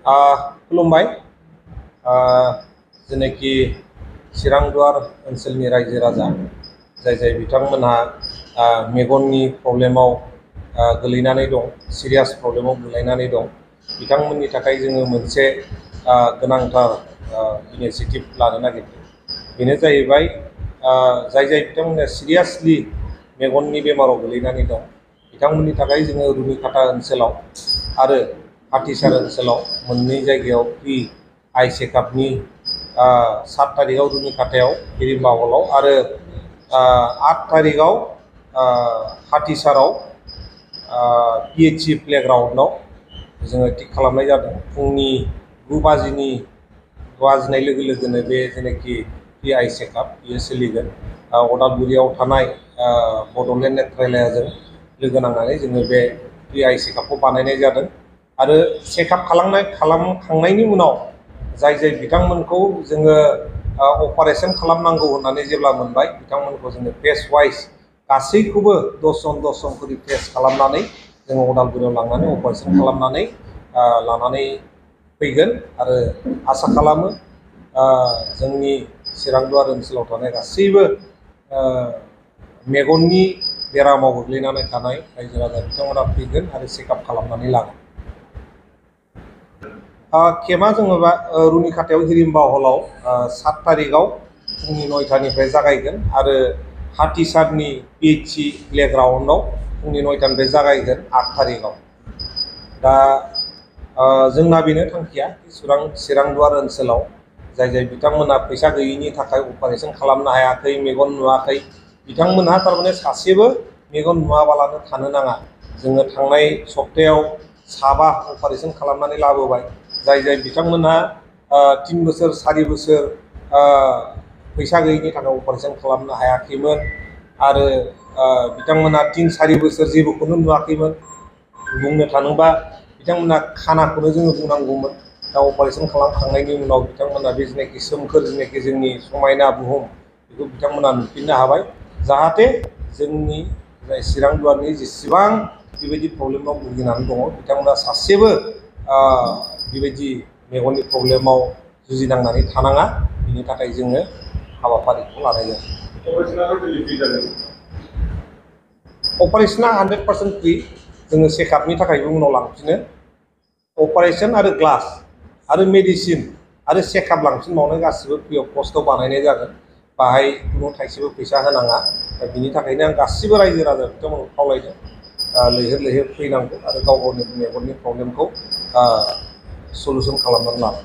खुलुमबाय जेनाखि चिरांदुवार ओनसोलनि रायजो राजा जाय बिथांमोनहा मेगननि प्रब्लेमाव गोलैनानै दं, सिरियास प्रब्लेमाव गोलैनानै दं, बिथांमोननि थाखाय जोङो मोनसे गोनांथार इनिशिएटिभ लानो नागिरदों। बेनो जाहैबाय जाय बिथांमोना सिरियासलि मेगननि बेमाराव गोलैनानै दं, बिथांमोननि थाखाय जोङो रुनिखाता ओनसोलाव आरो हाथिसार ओनसोलाव मोननै जायगायाव फ्रि आइ चेकआपनि 7 तारिखआव रुनिखातायाव हिरिम्बा हलाव आरो 8 तारिखआव हाथिसाराव PHC प्लेग्राउन्डआव जोङो थिग खालामनाय जादों। फुंनि 9 बाजिनाय लोगो लोगोनो बे जेनाखि फ्रि आइ चेकआप बियो सोलिगोन। अदालगुरियाव थानाय बड'लेण्ड नेत्रालयजों लोगो नांनानै जोङो बे फ्रि आइ चेकआपखौ बानायनाय जादों आरो चेकआप खालामखांनायनि उनाव जाय बिथांमोनखौ जोङो अपारेशन खालामनांगौ होननानै जेब्ला मोनबाय, बिथांमोनखौ जोङो फेस वाइज गासैखौबो 10 जन खरि टेस्ट खालामनानै जोङो अदालगुरियाव लांनानै अपारेशन खालामनानै लानानै फैगोन आरो आसा खालामो जोंनि चिरांदुवार ओनसोलाव थानाय गासैबो मेगननि बेरामाव गोग्लैनानै थानाय रायजो राजा बिथांमोना फैगोन आरो चेकआप खालामनानै लागोन। केम्पआ जोङो रुनिखातायाव हिरिम्बा हलाव 7 तारिखआव फुंनि 9टानिफ्राय जागायगोन आरो हाथिसारनि PHC प्लेग्राउन्डआव फुंनि 9टानिफ्राय जागायगोन 8 तारिखआव। दा जोंना बेनो थांखिया चिरांदुवार ओनसोलाव जाय बिथांमोना फैसा गैयिनि थाखाय अपारेशन खालामनो हायाखै, मेगन नुवाखै, बिथांमोनहा थारमाने सासेबो मेगन नुवाबालानो थानो नाङा। जोङो थांनाय सप्तायाव 7 अपारेशन खालामनानै लाबोबाय। जाय बिथांमोनहा 3 बोसोर 4 बोसोर फैसा गैयिनि थाखाय अपारेशन खालामनो हायाखैमोन आरो बिथांमोनहा 3-4 बोसोर जेबोखौनो नुवाखैमोन। बुंनो थाङोबा बिथांमोनहा खानाखौनो जोङो बुंनांगौमोन। दा अपारेशन खालामखांनायनि उनाव बिथांमोनहा बे जेनाखि सोमखोर जेनाखि जोंनि समायना बुहुम बेखौ बिथांमोनहा नुफिननो हाबाय। जाहाथे जोंनि चिरांदुवारनि जेसेबां बेबायदि प्रब्लेमाव भुगिनानै दङ, बिथांमोना सासेबो बेबायदि मेगननि प्रब्लेमाव जुजिनांनानै थानाङा, बिनि थाखाय जोङो हाबाफारिखौ लानाय जादों। अपारेशना 100% फ्रि। जोङो चेकआपनि थाखायबो उनाव लांफिनो। अपारेशन आरो ग्लास आरो मेडिसिन आरो चेकआप लांफिनबावनो गासिबो फ्रि अफ कस्टआव बानायनाय जागोन। बाहाय खुनु थाइसेबो फैसा होनाङा। दा बिनि थाखायनो आं गासिबो रायजो राजा बिथांमोनखौ खावलायदों लैहोर फैनांगौ आरो गाव गावनि मेगननि प्रब्लेमखौ सल्युसन खालामनानै लानांगौ।